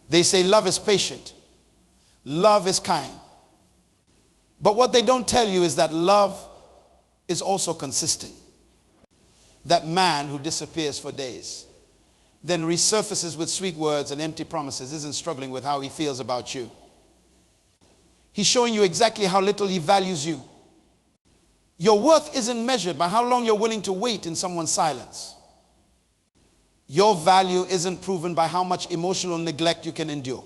They say love is patient. Love is kind. But what they don't tell you is that love is also consistent. That man who disappears for days, then resurfaces with sweet words and empty promises, isn't struggling with how he feels about you. He's showing you exactly how little he values you. Your worth isn't measured by how long you're willing to wait in someone's silence. Your value isn't proven by how much emotional neglect you can endure.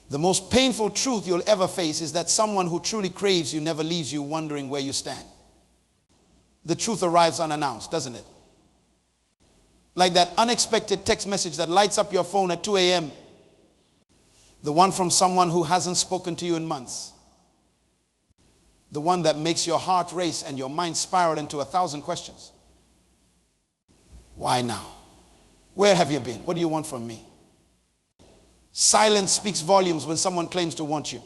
The most painful truth you'll ever face is that someone who truly craves you never leaves you wondering where you stand. The truth arrives unannounced, doesn't it? Like that unexpected text message that lights up your phone at 2 a.m. The one from someone who hasn't spoken to you in months. The one that makes your heart race and your mind spiral into 1,000 questions. Why now? Where have you been? What do you want from me? Silence speaks volumes when someone claims to want you.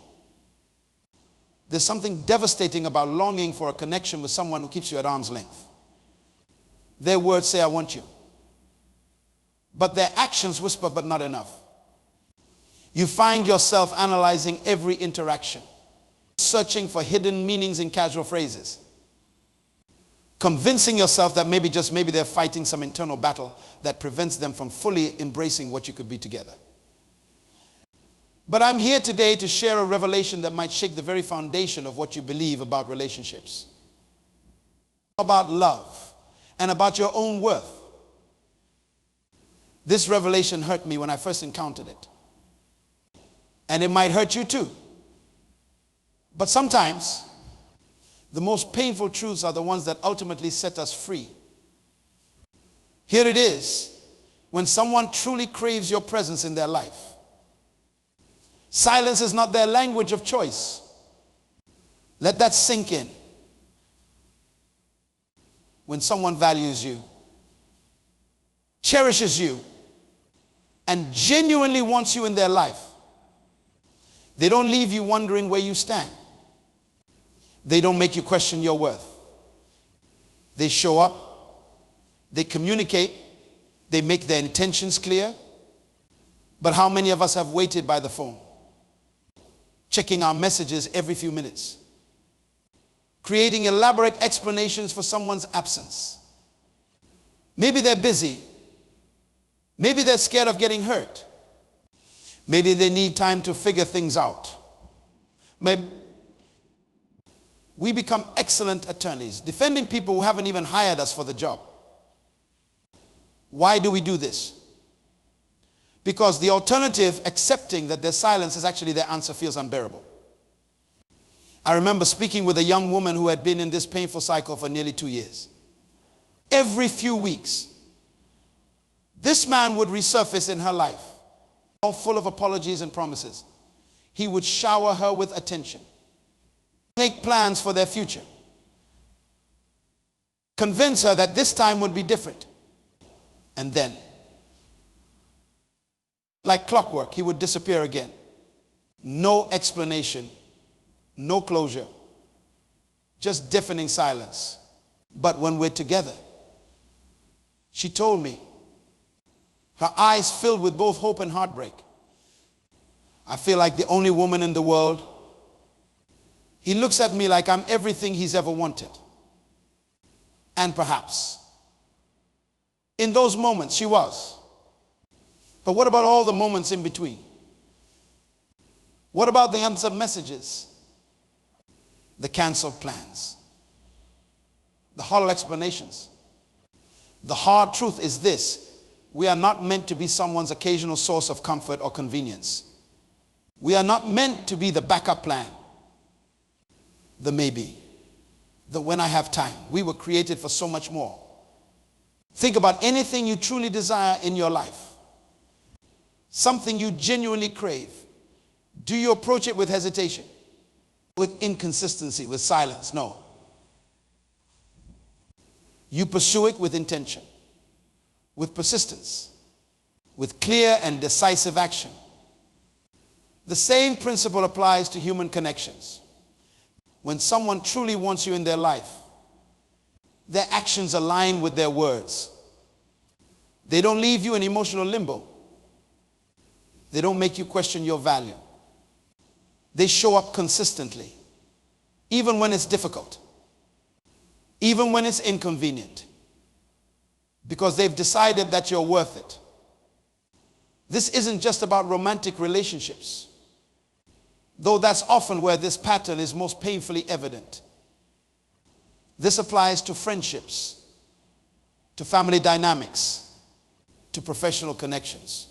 There's something devastating about longing for a connection with someone who keeps you at arm's length. Their words say, I want you. But their actions whisper, but not enough. You find yourself analyzing every interaction, searching for hidden meanings in casual phrases, convincing yourself that maybe they're fighting some internal battle that prevents them from fully embracing what you could be together. But I'm here today to share a revelation that might shake the very foundation of what you believe about relationships, about love, and about your own worth. This revelation hurt me when I first encountered it. And it might hurt you too. But sometimes, the most painful truths are the ones that ultimately set us free. Here it is, when someone truly craves your presence in their life. Silence is not their language of choice. Let that sink in. When someone values you, cherishes you, and genuinely wants you in their life, they don't leave you wondering where you stand. They don't make you question your worth. They show up, they communicate, they make their intentions clear. But how many of us have waited by the phone, checking our messages every few minutes, creating elaborate explanations for someone's absence? Maybe they're busy. Maybe they're scared of getting hurt. Maybe they need time to figure things out. Maybe we become excellent attorneys, defending people who haven't even hired us for the job. Why do we do this? Because the alternative, accepting that their silence is actually their answer, feels unbearable. I remember speaking with a young woman who had been in this painful cycle for nearly 2 years. Every few weeks, this man would resurface in her life, all full of apologies and promises. He would shower her with attention, make plans for their future, convince her that this time would be different. And then, like clockwork, he would disappear again. No explanation, no closure, just deafening silence. But when we're together, she told me, her eyes filled with both hope and heartbreak, I feel like the only woman in the world. He looks at me like I'm everything he's ever wanted. And perhaps in those moments she was. But what about all the moments in between? What about the unanswered messages? The canceled plans? The hollow explanations? The hard truth is this: we are not meant to be someone's occasional source of comfort or convenience. We are not meant to be the backup plan, the maybe, the when I have time. We were created for so much more. Think about anything you truly desire in your life, something you genuinely crave. Do you approach it with hesitation, with inconsistency, with silence? No. You pursue it with intention, with persistence, with clear and decisive action. The same principle applies to human connections. When someone truly wants you in their life, their actions align with their words. They don't leave you in emotional limbo. They don't make you question your value. They show up consistently, even when it's difficult, even when it's inconvenient, because they've decided that you're worth it. This isn't just about romantic relationships, though that's often where this pattern is most painfully evident. This applies to friendships, to family dynamics, to professional connections.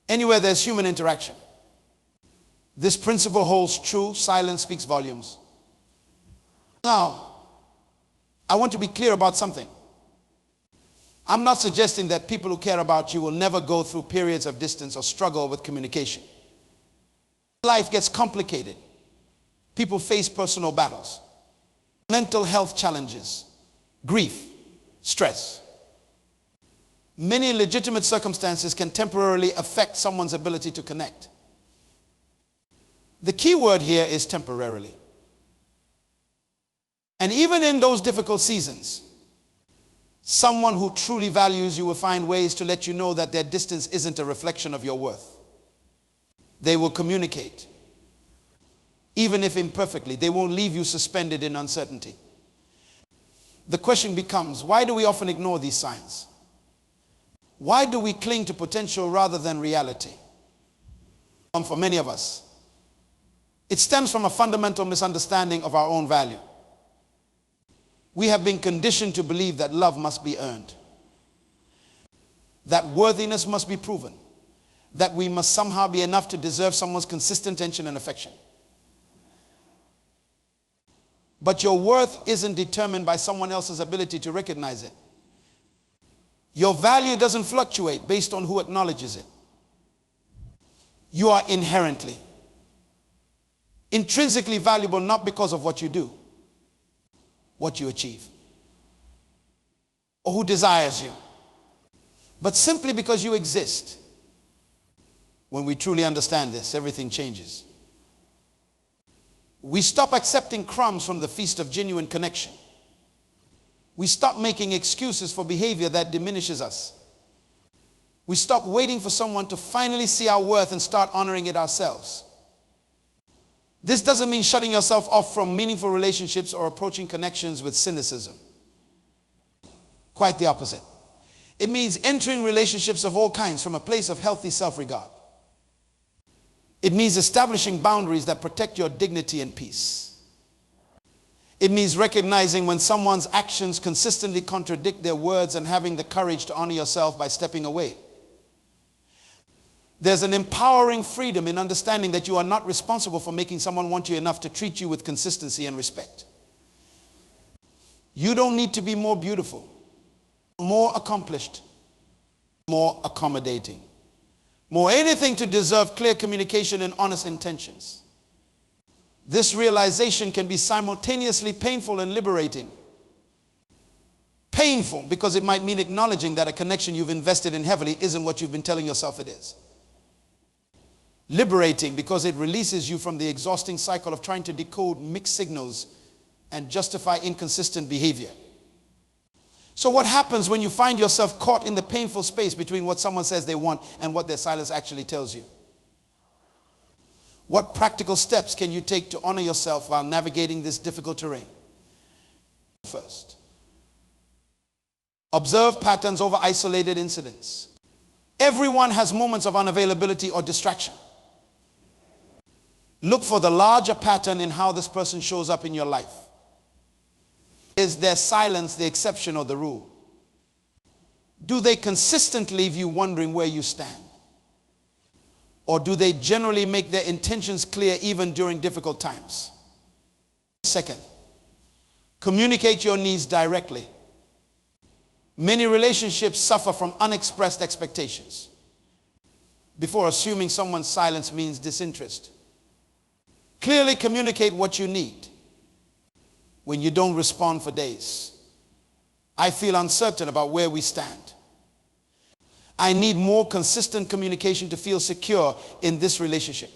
Anywhere there's human interaction, this principle holds true. Silence speaks volumes. Now, I want to be clear about something. I'm not suggesting that people who care about you will never go through periods of distance or struggle with communication. Life gets complicated. People face personal battles, mental health challenges, grief, stress. Many legitimate circumstances can temporarily affect someone's ability to connect. The key word here is temporarily. And even in those difficult seasons, someone who truly values you will find ways to let you know that their distance isn't a reflection of your worth. They will communicate, even if imperfectly. They won't leave you suspended in uncertainty. The question becomes, why do we often ignore these signs? Why do we cling to potential rather than reality? For many of us, it stems from a fundamental misunderstanding of our own value. We have been conditioned to believe that love must be earned, that worthiness must be proven, that we must somehow be enough to deserve someone's consistent attention and affection. But your worth isn't determined by someone else's ability to recognize it. Your value doesn't fluctuate based on who acknowledges it. You are inherently, intrinsically valuable, not because of what you do, what you achieve, or who desires you, but simply because you exist. When we truly understand this, everything changes. We stop accepting crumbs from the feast of genuine connection. We stop making excuses for behavior that diminishes us. We stop waiting for someone to finally see our worth and start honoring it ourselves. This doesn't mean shutting yourself off from meaningful relationships or approaching connections with cynicism. Quite the opposite. It means entering relationships of all kinds from a place of healthy self-regard. It means establishing boundaries that protect your dignity and peace. It means recognizing when someone's actions consistently contradict their words and having the courage to honor yourself by stepping away. There's an empowering freedom in understanding that you are not responsible for making someone want you enough to treat you with consistency and respect. You don't need to be more beautiful, more accomplished, more accommodating, more anything to deserve clear communication and honest intentions. This realization can be simultaneously painful and liberating. Painful because it might mean acknowledging that a connection you've invested in heavily isn't what you've been telling yourself it is. Liberating because it releases you from the exhausting cycle of trying to decode mixed signals and justify inconsistent behavior. So what happens when you find yourself caught in the painful space between what someone says they want and what their silence actually tells you? What practical steps can you take to honor yourself while navigating this difficult terrain? First, observe patterns over isolated incidents. Everyone has moments of unavailability or distraction. Look for the larger pattern in how this person shows up in your life. Is their silence the exception or the rule? Do they consistently leave you wondering where you stand? Or do they generally make their intentions clear even during difficult times? Second, communicate your needs directly. Many relationships suffer from unexpressed expectations. Before assuming someone's silence means disinterest, clearly communicate what you need. When you don't respond for days, I feel uncertain about where we stand. I need more consistent communication to feel secure in this relationship.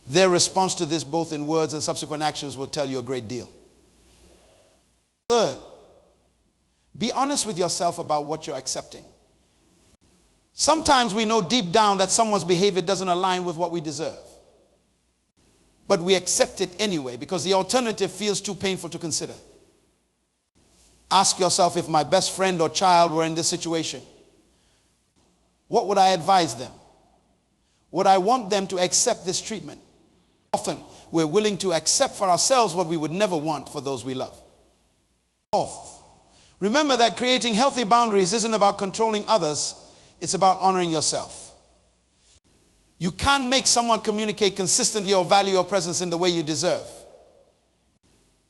Their response to this, both in words and subsequent actions, will tell you a great deal. Third, be honest with yourself about what you're accepting. Sometimes we know deep down that someone's behavior doesn't align with what we deserve. But we accept it anyway because the alternative feels too painful to consider. Ask yourself, if my best friend or child were in this situation, what would I advise them? Would I want them to accept this treatment? Often, we're willing to accept for ourselves what we would never want for those we love. Remember that creating healthy boundaries isn't about controlling others, it's about honoring yourself. You can't make someone communicate consistently or value your presence in the way you deserve.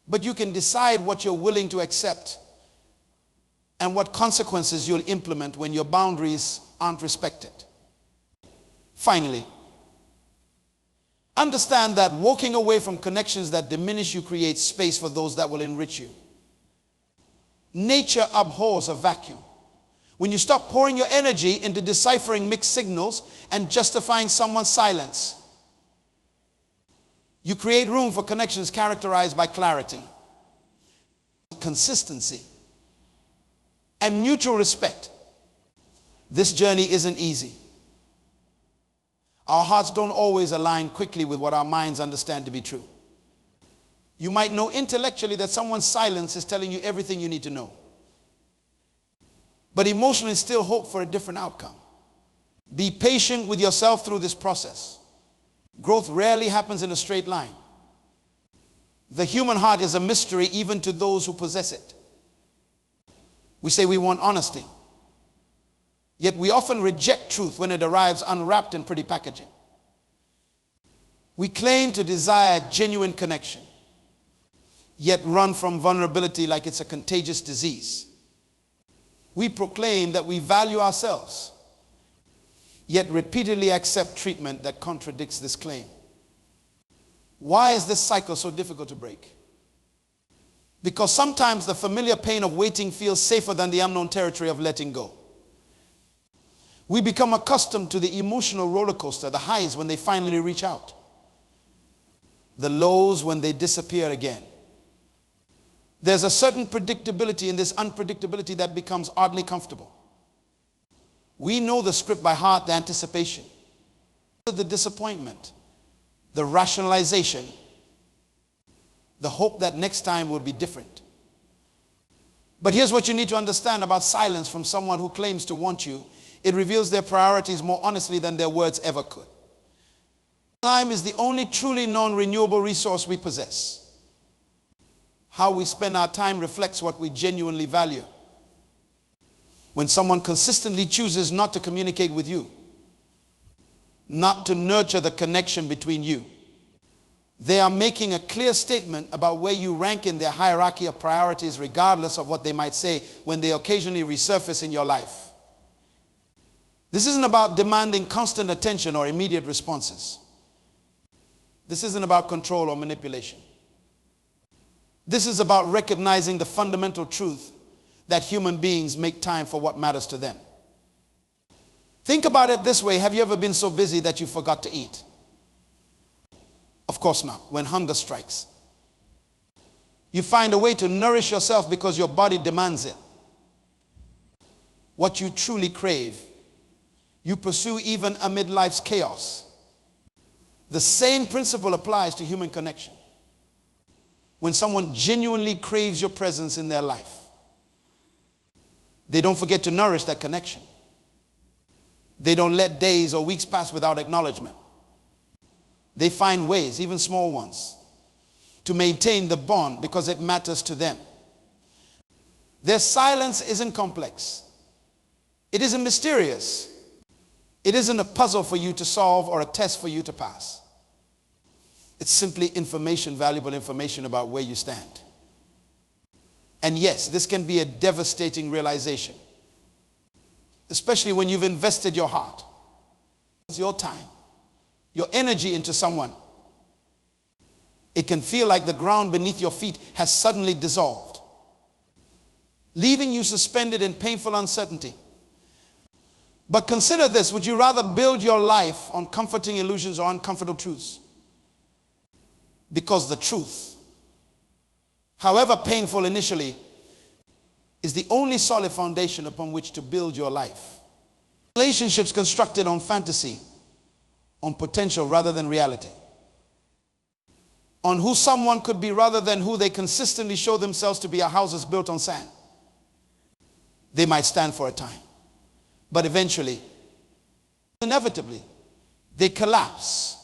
But you can decide what you're willing to accept and what consequences you'll implement when your boundaries aren't respected. Finally, understand that walking away from connections that diminish you creates space for those that will enrich you. Nature abhors a vacuum. When you stop pouring your energy into deciphering mixed signals and justifying someone's silence, you create room for connections characterized by clarity, consistency, and mutual respect. This journey isn't easy. Our hearts don't always align quickly with what our minds understand to be true. You might know intellectually that someone's silence is telling you everything you need to know. But emotionally still hope for a different outcome. Be patient with yourself through this process. Growth rarely happens in a straight line. The human heart is a mystery even to those who possess it. We say we want honesty. Yet we often reject truth when it arrives unwrapped in pretty packaging. We claim to desire genuine connection, yet run from vulnerability like it's a contagious disease. We proclaim that we value ourselves, yet repeatedly accept treatment that contradicts this claim. Why is this cycle so difficult to break? Because sometimes the familiar pain of waiting feels safer than the unknown territory of letting go. We become accustomed to the emotional roller coaster, the highs when they finally reach out, the lows when they disappear again. There's a certain predictability in this unpredictability that becomes oddly comfortable. We know the script by heart, the anticipation, the disappointment, the rationalization, the hope that next time will be different. But here's what you need to understand about silence from someone who claims to want you. It reveals their priorities more honestly than their words ever could. Time is the only truly non-renewable resource we possess. How we spend our time reflects what we genuinely value. When someone consistently chooses not to communicate with you, not to nurture the connection between you, they are making a clear statement about where you rank in their hierarchy of priorities, regardless of what they might say when they occasionally resurface in your life. This isn't about demanding constant attention or immediate responses. This isn't about control or manipulation. This is about recognizing the fundamental truth that human beings make time for what matters to them. Think about it this way. Have you ever been so busy that you forgot to eat? Of course not. When hunger strikes, you find a way to nourish yourself because your body demands it. What you truly crave, you pursue even amid life's chaos. The same principle applies to human connection. When someone genuinely craves your presence in their life, they don't forget to nourish that connection. They don't let days or weeks pass without acknowledgement. They find ways, even small ones, to maintain the bond because it matters to them. Their silence isn't complex. It isn't mysterious. It isn't a puzzle for you to solve or a test for you to pass. It's simply information, valuable information about where you stand. And yes, this can be a devastating realization, especially when you've invested your heart, your time, your energy into someone. It can feel like the ground beneath your feet has suddenly dissolved, leaving you suspended in painful uncertainty. But consider this: would you rather build your life on comforting illusions or uncomfortable truths? Because the truth, however painful initially, is the only solid foundation upon which to build your life. Relationships constructed on fantasy, on potential rather than reality, on who someone could be rather than who they consistently show themselves to be, are houses built on sand. They might stand for a time, but eventually, inevitably, they collapse.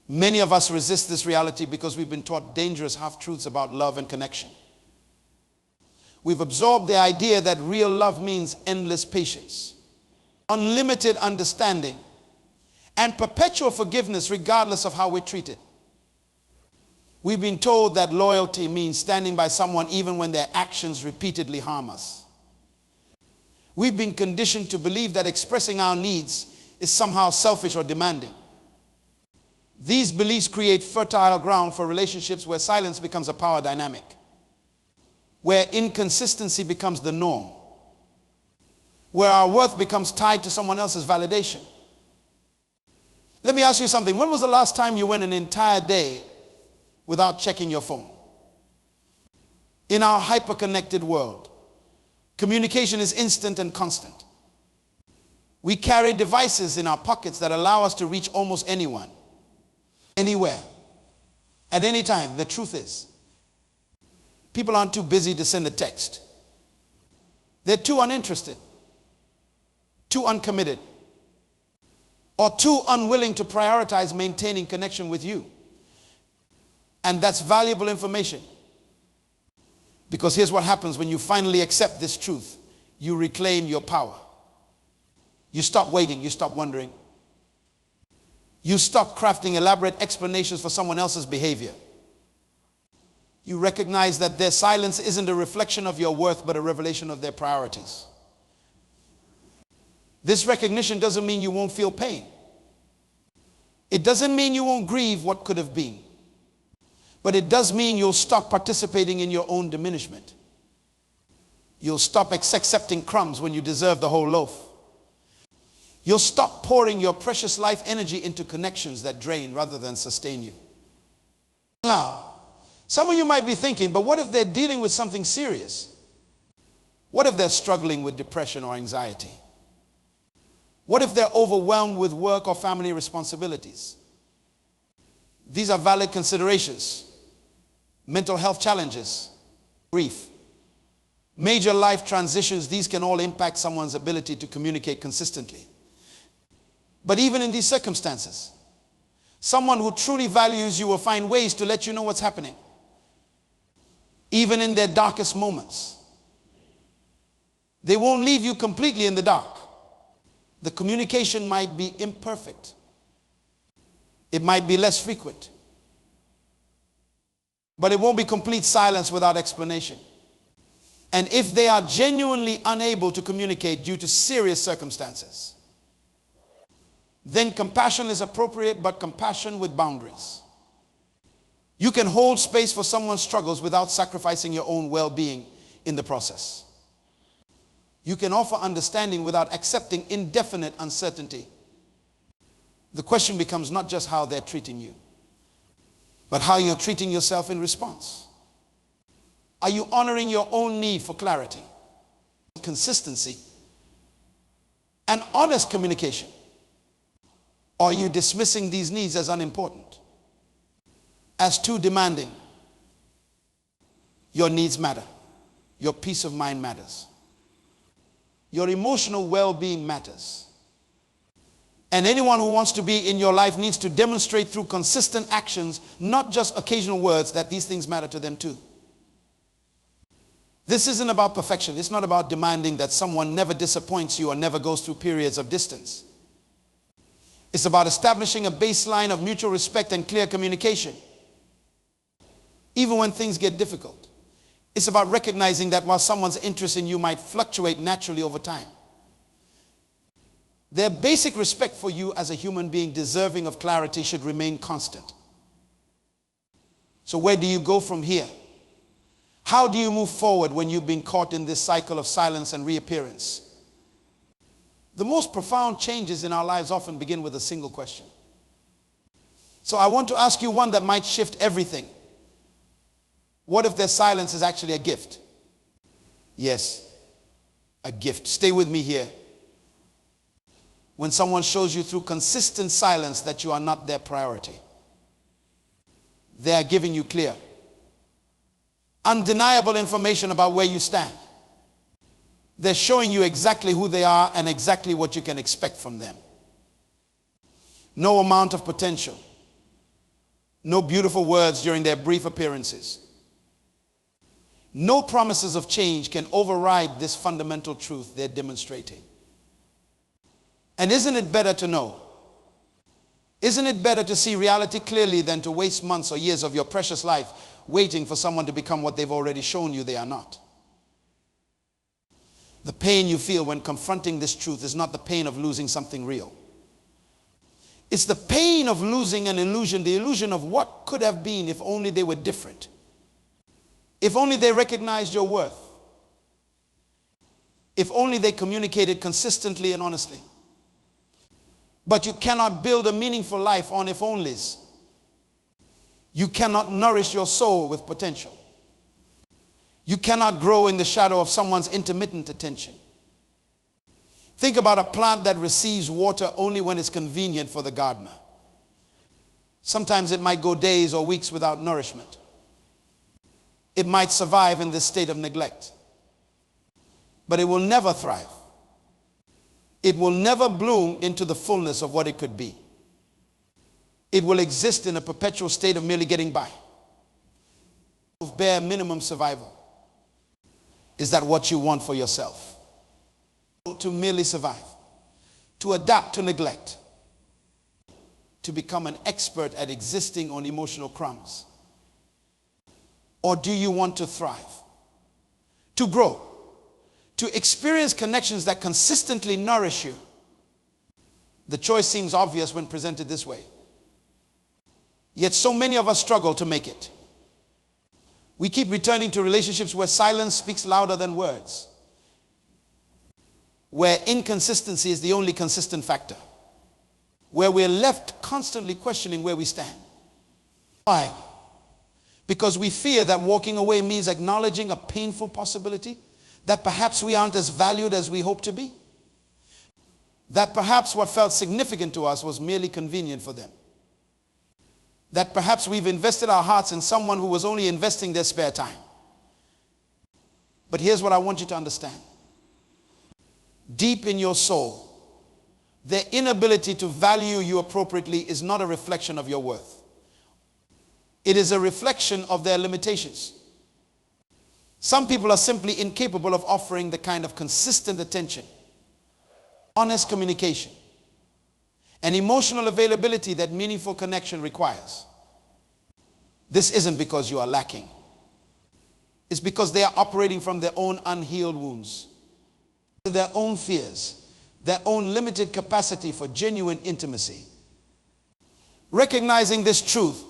Many of us resist this reality because we've been taught dangerous half-truths about love and connection. We've absorbed the idea that real love means endless patience, unlimited understanding, and perpetual forgiveness regardless of how we're treated. We've been told that loyalty means standing by someone even when their actions repeatedly harm us. We've been conditioned to believe that expressing our needs is somehow selfish or demanding. These beliefs create fertile ground for relationships where silence becomes a power dynamic, where inconsistency becomes the norm, where our worth becomes tied to someone else's validation. Let me ask you something. When was the last time you went an entire day without checking your phone? In our hyper-connected world, communication is instant and constant. We carry devices in our pockets that allow us to reach almost anyone, anywhere, at any time. The truth is, people aren't too busy to send a text. They're too uninterested, too uncommitted, or too unwilling to prioritize maintaining connection with you. And that's valuable information. Because here's what happens when you finally accept this truth. You reclaim your power. You stop waiting. You stop wondering. You stop crafting elaborate explanations for someone else's behavior. You recognize that their silence isn't a reflection of your worth, but a revelation of their priorities. This recognition doesn't mean you won't feel pain. It doesn't mean you won't grieve what could have been. But it does mean you'll stop participating in your own diminishment. You'll stop accepting crumbs when you deserve the whole loaf. You'll stop pouring your precious life energy into connections that drain rather than sustain you. Now, some of you might be thinking, but what if they're dealing with something serious? What if they're struggling with depression or anxiety? What if they're overwhelmed with work or family responsibilities? These are valid considerations. Mental health challenges, grief, major life transitions, these can all impact someone's ability to communicate consistently. But even in these circumstances, someone who truly values you will find ways to let you know what's happening, even in their darkest moments. They won't leave you completely in the dark. The communication might be imperfect. It might be less frequent. But it won't be complete silence without explanation. And if they are genuinely unable to communicate due to serious circumstances, then compassion is appropriate, but compassion with boundaries. You can hold space for someone's struggles without sacrificing your own well-being in the process. You can offer understanding without accepting indefinite uncertainty. The question becomes not just how they're treating you, but how you're treating yourself in response. Are you honoring your own need for clarity, consistency, and honest communication? Or are you dismissing these needs as unimportant, as too demanding? Your needs matter. Your peace of mind matters. Your emotional well-being matters. And anyone who wants to be in your life needs to demonstrate through consistent actions, not just occasional words, that these things matter to them too. This isn't about perfection. It's not about demanding that someone never disappoints you or never goes through periods of distance. It's about establishing a baseline of mutual respect and clear communication, even when things get difficult. It's about recognizing that while someone's interest in you might fluctuate naturally over time, their basic respect for you as a human being deserving of clarity should remain constant. So where do you go from here? How do you move forward when you've been caught in this cycle of silence and reappearance? The most profound changes in our lives often begin with a single question. So I want to ask you one that might shift everything. What if their silence is actually a gift? Yes, a gift. Stay with me here. when someone shows you through consistent silence that you are not their priority. They are giving you clear, undeniable information about where you stand. They're showing you exactly who they are and exactly what you can expect from them. No amount of potential, no beautiful words during their brief appearances, no promises of change can override this fundamental truth they're demonstrating. And isn't it better to know? Isn't it better to see reality clearly than to waste months or years of your precious life waiting for someone to become what they've already shown you they are not? The pain you feel when confronting this truth is not the pain of losing something real. It's the pain of losing an illusion, the illusion of what could have been if only they were different. If only they recognized your worth. If only they communicated consistently and honestly. But you cannot build a meaningful life on if onlys. You cannot nourish your soul with potential. You cannot grow in the shadow of someone's intermittent attention. Think about a plant that receives water only when it's convenient for the gardener. Sometimes it might go days or weeks without nourishment. It might survive in this state of neglect. But it will never thrive. It will never bloom into the fullness of what it could be. It will exist in a perpetual state of merely getting by. Of bare minimum survival. Is that what you want for yourself? To merely survive. To adapt to neglect. To become an expert at existing on emotional crumbs. Or do you want to thrive? To grow? To experience connections that consistently nourish you? The choice seems obvious when presented this way. Yet so many of us struggle to make it. We keep returning to relationships where silence speaks louder than words. Where inconsistency is the only consistent factor. Where we're left constantly questioning where we stand. Why? Because we fear that walking away means acknowledging a painful possibility that perhaps we aren't as valued as we hope to be. That perhaps what felt significant to us was merely convenient for them. That perhaps we've invested our hearts in someone who was only investing their spare time. But here's what I want you to understand. Deep in your soul, their inability to value you appropriately is not a reflection of your worth. It is a reflection of their limitations. Some people are simply incapable of offering the kind of consistent attention, honest communication, and emotional availability that meaningful connection requires. This isn't because you are lacking. It's because they are operating from their own unhealed wounds, their own fears, their own limited capacity for genuine intimacy. Recognizing this truth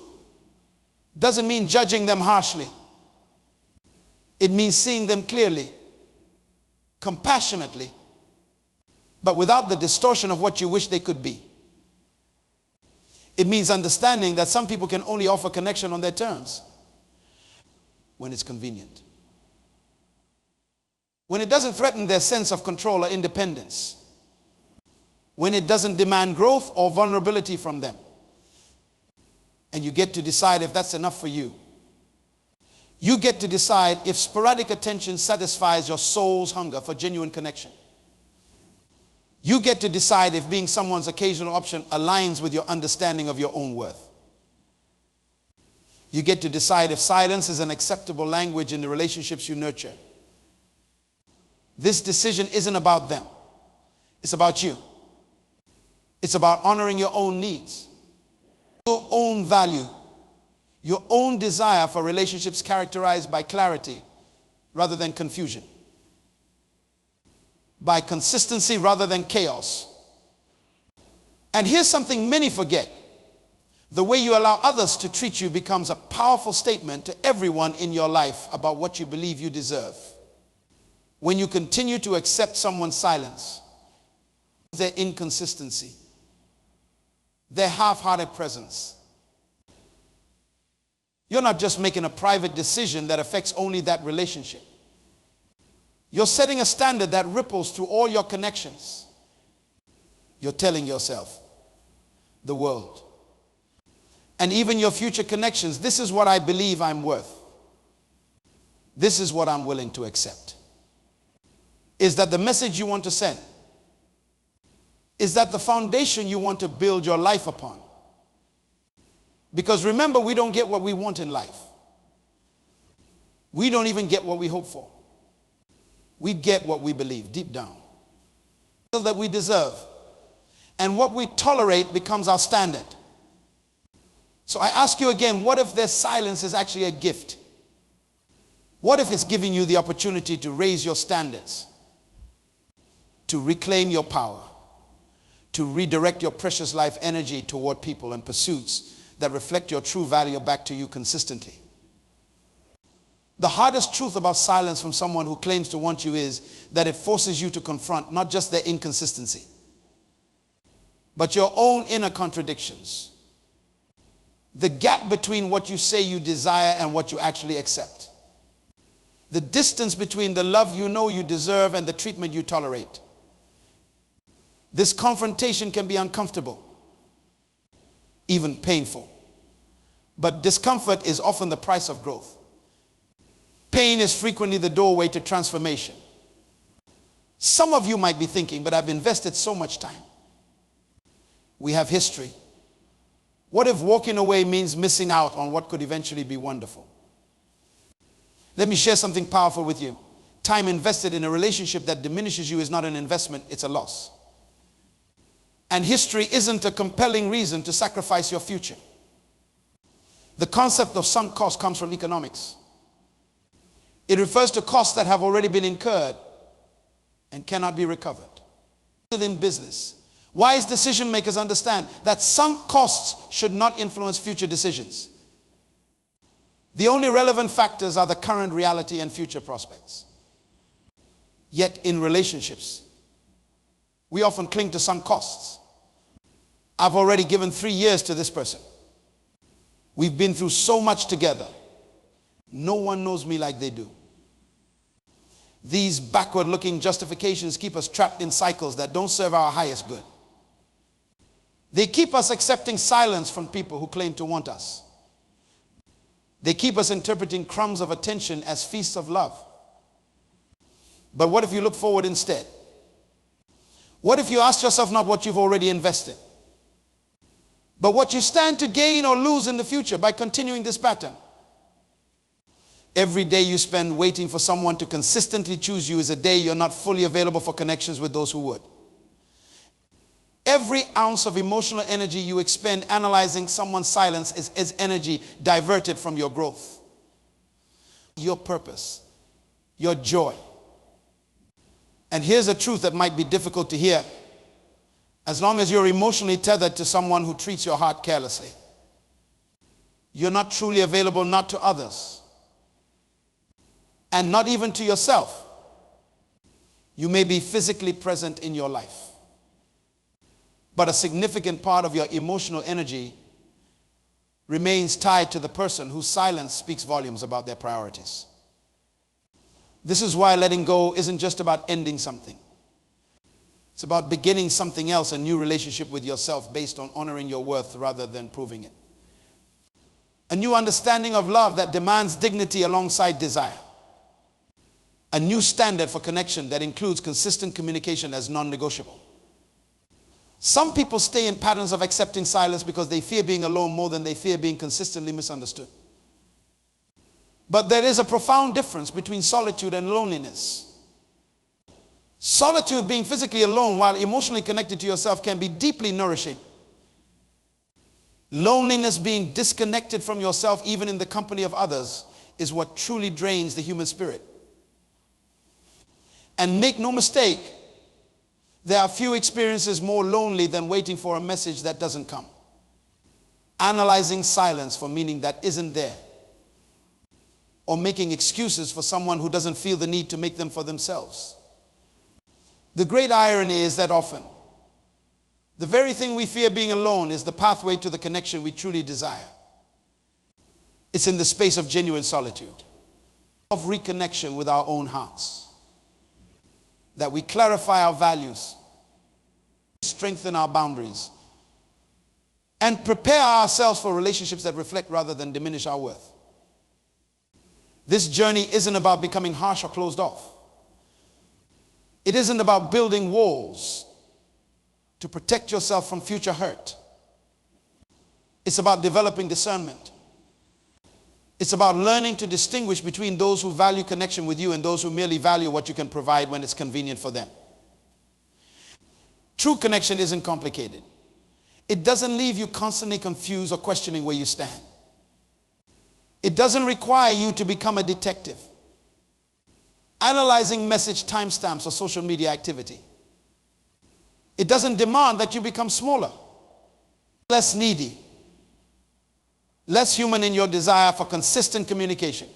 doesn't mean judging them harshly. It means seeing them clearly, compassionately, but without the distortion of what you wish they could be. It means understanding that some people can only offer connection on their terms when it's convenient. When it doesn't threaten their sense of control or independence. When it doesn't demand growth or vulnerability from them. And you get to decide if that's enough for you. You get to decide if sporadic attention satisfies your soul's hunger for genuine connection. You get to decide if being someone's occasional option aligns with your understanding of your own worth. You get to decide if silence is an acceptable language in the relationships you nurture. This decision isn't about them. It's about you. It's about honoring your own needs, your own value, your own desire for relationships characterized by clarity rather than confusion, by consistency rather than chaos. And here's something many forget. The way you allow others to treat you becomes a powerful statement to everyone in your life about what you believe you deserve. When you continue to accept someone's silence, their inconsistency, their half-hearted presence, you're not just making a private decision that affects only that relationship. You're setting a standard that ripples through all your connections. You're telling yourself, the world, and even your future connections, this is what I believe I'm worth. This is what I'm willing to accept. Is that the message you want to send? Is that the foundation you want to build your life upon? Because remember, we don't get what we want in life. We don't even get what we hope for. We get what we believe deep down. That we deserve. And what we tolerate becomes our standard. So I ask you again, what if their silence is actually a gift? What if it's giving you the opportunity to raise your standards, to reclaim your power, to redirect your precious life energy toward people and pursuits that reflect your true value back to you consistently? The hardest truth about silence from someone who claims to want you is that it forces you to confront not just their inconsistency, but your own inner contradictions. The gap between what you say you desire and what you actually accept. The distance between the love you know you deserve and the treatment you tolerate. This confrontation can be uncomfortable, even painful. But discomfort is often the price of growth. Pain is frequently the doorway to transformation. Some of you might be thinking, but I've invested so much time. We have history. What if walking away means missing out on what could eventually be wonderful? Let me share something powerful with you. Time invested in a relationship that diminishes you is not an investment, it's a loss. And history isn't a compelling reason to sacrifice your future. The concept of sunk cost comes from economics. It refers to costs that have already been incurred and cannot be recovered. In business, wise decision makers understand that sunk costs should not influence future decisions. The only relevant factors are the current reality and future prospects. Yet in relationships, we often cling to sunk costs. I've already given 3 years to this person. We've been through so much together. No one knows me like they do. These backward-looking justifications keep us trapped in cycles that don't serve our highest good. They keep us accepting silence from people who claim to want us. They keep us interpreting crumbs of attention as feasts of love. But what if you look forward instead? What if you ask yourself not what you've already invested, but what you stand to gain or lose in the future by continuing this pattern? Every day you spend waiting for someone to consistently choose you is a day you're not fully available for connections with those who would. Every ounce of emotional energy you expend analyzing someone's silence is energy diverted from your growth, your purpose, your joy. And here's a truth that might be difficult to hear. As long as you're emotionally tethered to someone who treats your heart carelessly, you're not truly available, not to others, and not even to yourself. You may be physically present in your life, but a significant part of your emotional energy remains tied to the person whose silence speaks volumes about their priorities. This is why letting go isn't just about ending something. It's about beginning something else, a new relationship with yourself based on honoring your worth rather than proving it. A new understanding of love that demands dignity alongside desire. A new standard for connection that includes consistent communication as non-negotiable. Some people stay in patterns of accepting silence because they fear being alone more than they fear being consistently misunderstood. But there is a profound difference between solitude and loneliness. Solitude, being physically alone while emotionally connected to yourself, can be deeply nourishing. Loneliness, being disconnected from yourself even in the company of others, is what truly drains the human spirit. And make no mistake, there are few experiences more lonely than waiting for a message that doesn't come. Analyzing silence for meaning that isn't there. Or making excuses for someone who doesn't feel the need to make them for themselves. The great irony is that often, the very thing we fear being alone is the pathway to the connection we truly desire. It's in the space of genuine solitude, of reconnection with our own hearts, that we clarify our values, strengthen our boundaries, and prepare ourselves for relationships that reflect rather than diminish our worth. This journey isn't about becoming harsh or closed off. It isn't about building walls to protect yourself from future hurt. It's about developing discernment. It's about learning to distinguish between those who value connection with you and those who merely value what you can provide when it's convenient for them. True connection isn't complicated. It doesn't leave you constantly confused or questioning where you stand. It doesn't require you to become a detective, analyzing message timestamps or social media activity. It doesn't demand that you become smaller, less needy, less human in your desire for consistent communication.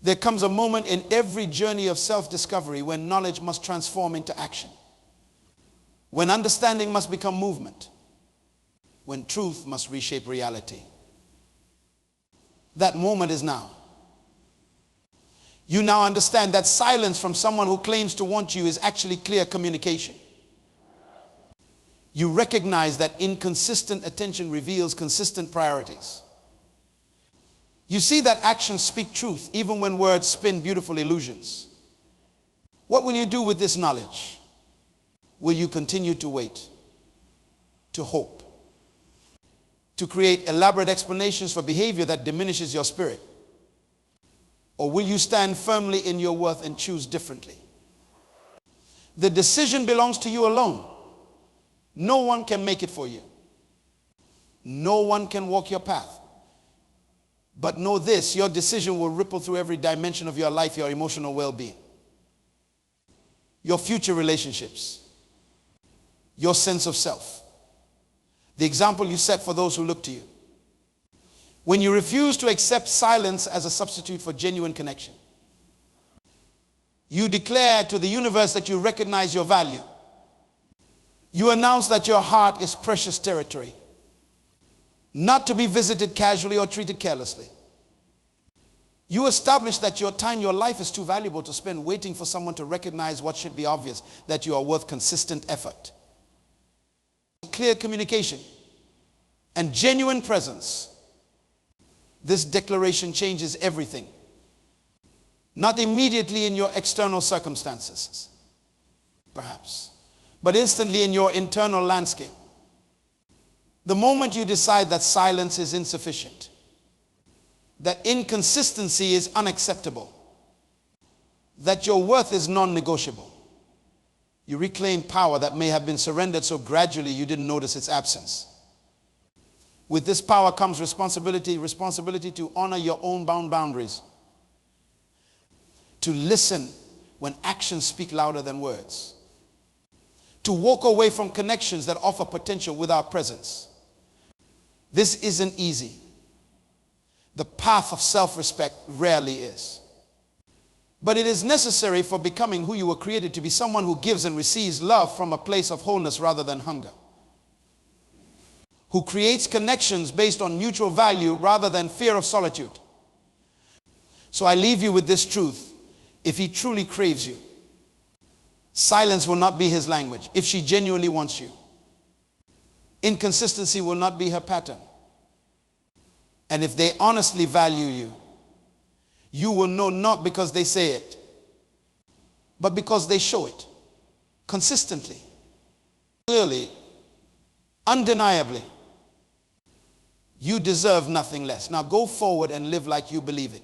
There comes a moment in every journey of self-discovery when knowledge must transform into action, when understanding must become movement, when truth must reshape reality. That moment is now. You now understand that silence from someone who claims to want you is actually clear communication. You recognize that inconsistent attention reveals consistent priorities. You see that actions speak truth even when words spin beautiful illusions. What will you do with this knowledge? Will you continue to wait, to hope, to create elaborate explanations for behavior that diminishes your spirit? Or will you stand firmly in your worth and choose differently? The decision belongs to you alone. No one can make it for you. No one can walk your path. But know this, your decision will ripple through every dimension of your life, your emotional well-being, your future relationships, your sense of self, the example you set for those who look to you. When you refuse to accept silence as a substitute for genuine connection, you declare to the universe that you recognize your value. You announce that your heart is precious territory, not to be visited casually or treated carelessly. You establish that your time, your life is too valuable to spend waiting for someone to recognize what should be obvious, that you are worth consistent effort. Clear communication and genuine presence. This declaration changes everything. Not immediately in your external circumstances, perhaps, but instantly in your internal landscape. The moment you decide that silence is insufficient, that inconsistency is unacceptable, that your worth is non-negotiable, you reclaim power that may have been surrendered so gradually you didn't notice its absence. With this power comes responsibility to honor your own boundaries, to listen when actions speak louder than words, to walk away from connections that offer potential without presence. This isn't easy. The path of self-respect rarely is. But it is necessary for becoming who you were created to be, someone who gives and receives love from a place of wholeness rather than hunger, who creates connections based on mutual value rather than fear of solitude. So I leave you with this truth. If he truly craves you, silence will not be his language. If she genuinely wants you, inconsistency will not be her pattern. And if they honestly value you, you will know not because they say it, but because they show it consistently, clearly, undeniably. You deserve nothing less. Now go forward and live like you believe it.